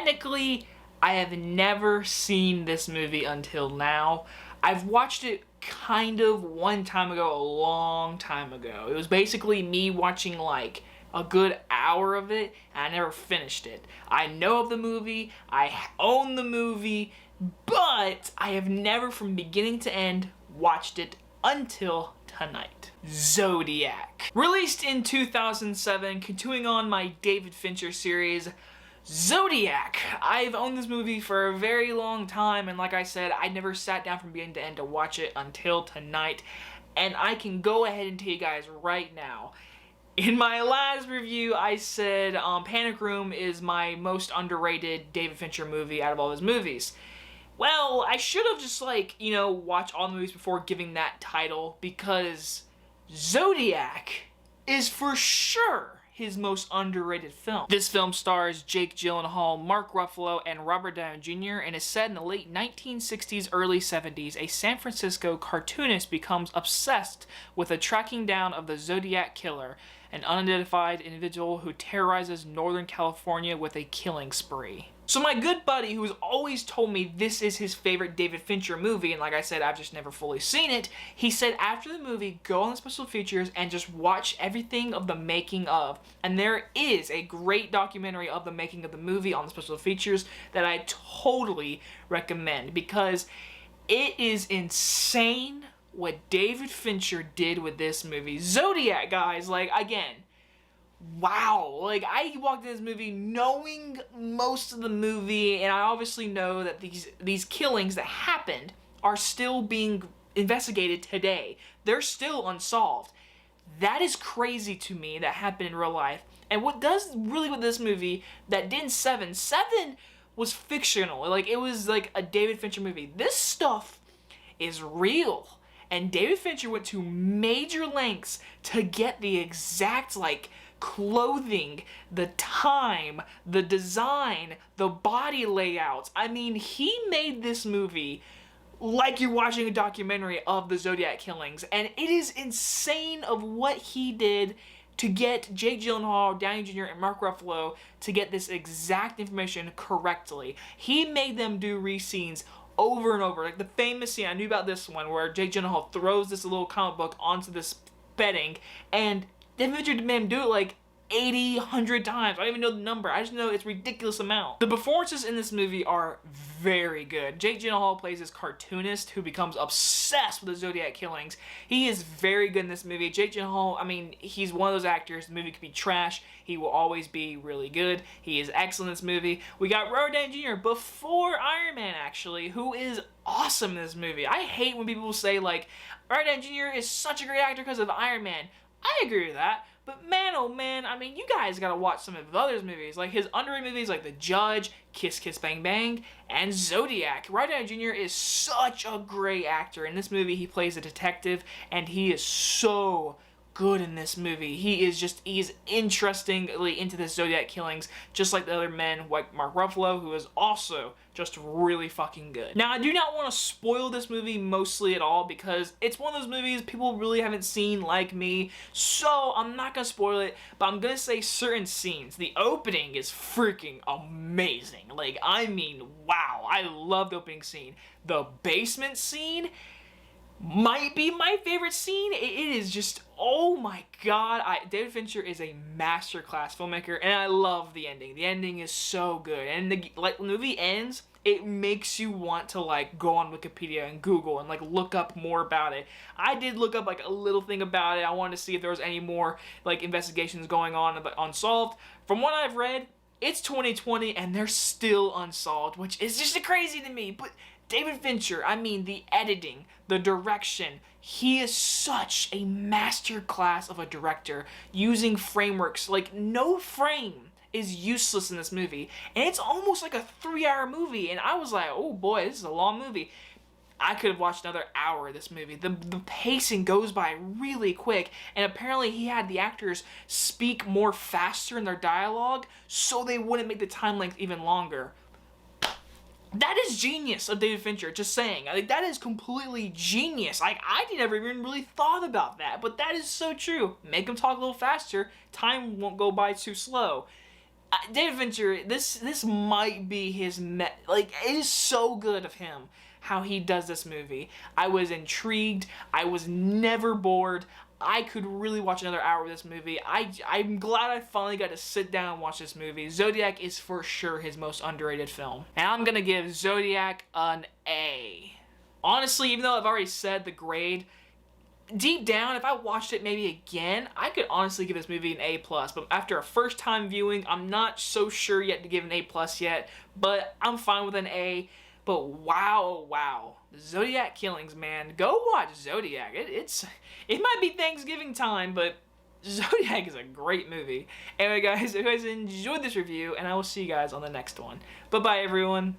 technically, I have never seen this movie until now. I've watched it kind of one time ago, a long time ago. It was basically me watching like a good hour of it, and I never finished it. I know of the movie, I own the movie, but I have never from beginning to end watched it until tonight. Zodiac. Released in 2007, continuing on my David Fincher series, Zodiac. I've owned this movie for a very long time, and like I said, I never sat down from beginning to end to watch it until tonight, and I can go ahead and tell you guys right now, in my last review, I said Panic Room is my most underrated David Fincher movie out of all his movies. Well, I should have just watched all the movies before giving that title, because Zodiac is for sure his most underrated film. This film stars Jake Gyllenhaal, Mark Ruffalo, and Robert Downey Jr. and is set in the late 1960s, early 70s. A San Francisco cartoonist becomes obsessed with the tracking down of the Zodiac Killer, an unidentified individual who terrorizes Northern California with a killing spree. So my good buddy, who has always told me this is his favorite David Fincher movie, and like I said, I've just never fully seen it, he said after the movie, go on the special features and just watch everything of the making of. And there is a great documentary of the making of the movie on the special features that I totally recommend, because it is insane what David Fincher did with this movie. Zodiac, guys, again, wow. I walked in this movie knowing most of the movie, and I obviously know that these killings that happened are still being investigated today. They're still unsolved. That is crazy to me that happened in real life. And what does really with this movie that didn't Seven was fictional. It was like a David Fincher movie. This stuff is real. And David Fincher went to major lengths to get the exact, clothing, the time, the design, the body layouts. I mean, he made this movie like you're watching a documentary of the Zodiac killings. And it is insane of what he did to get Jake Gyllenhaal, Downey Jr., and Mark Ruffalo to get this exact information correctly. He made them do re-scenes over and over. Like the famous scene, I knew about this one, where Jake Gyllenhaal throws this little comic book onto this bedding, and David Fincher made him do it 80, 100 times. I don't even know the number. I just know it's a ridiculous amount. The performances in this movie are very good. Jake Gyllenhaal plays this cartoonist who becomes obsessed with the Zodiac killings. He is very good in this movie. Jake Gyllenhaal, I mean, he's one of those actors, the movie could be trash, he will always be really good. He is excellent in this movie. We got Robert Downey Jr. before Iron Man, actually, who is awesome in this movie. I hate when people say, Robert Downey Jr. is such a great actor because of Iron Man. I agree with that. But man, oh man, I mean, you guys gotta watch some of his other movies. His underrated movies like The Judge, Kiss Kiss Bang Bang, and Zodiac. Robert Downey Jr. is such a great actor. In this movie, he plays a detective, and he is so good in this movie. He is interestingly into the Zodiac killings, just like the other men, like Mark Ruffalo, who is also just really fucking good. Now, I do not want to spoil this movie mostly at all, because it's one of those movies people really haven't seen like me, so I'm not going to spoil it, but I'm going to say certain scenes. The opening is freaking amazing. I mean, wow, I love the opening scene. The basement scene might be my favorite scene. It is just, oh my god. David Fincher is a masterclass filmmaker, and I love the ending. The ending is so good, and when the movie ends, it makes you want to go on Wikipedia and Google and look up more about it. I did look up a little thing about it. I wanted to see if there was any more investigations going on but unsolved. From what I've read, it's 2020 and they're still unsolved, which is just crazy to me. But David Fincher, I mean, the editing, the direction, he is such a masterclass of a director, using frameworks. No frame is useless in this movie, and it's almost like a 3-hour movie, and I was like, oh boy, this is a long movie. I could have watched another hour of this movie. The pacing goes by really quick, and apparently he had the actors speak more faster in their dialogue so they wouldn't make the time length even longer. That is genius of David Fincher, just saying. That is completely genius. I never even really thought about that, but that is so true. Make him talk a little faster, time won't go by too slow. David Fincher, this might be his like, it is so good of him how he does this movie. I was intrigued. I was never bored. I could really watch another hour of this movie. I'm glad I finally got to sit down and watch this movie. Zodiac is for sure his most underrated film. And I'm gonna give Zodiac an A. Honestly, even though I've already said the grade, deep down, if I watched it maybe again, I could honestly give this movie an A+. But after a first time viewing, I'm not so sure yet to give an A+ yet. But I'm fine with an A. But wow. Zodiac Killings, man. Go watch Zodiac. It might be Thanksgiving time, but Zodiac is a great movie. Anyway, guys, if you guys enjoyed this review, and I will see you guys on the next one. Bye-bye, everyone.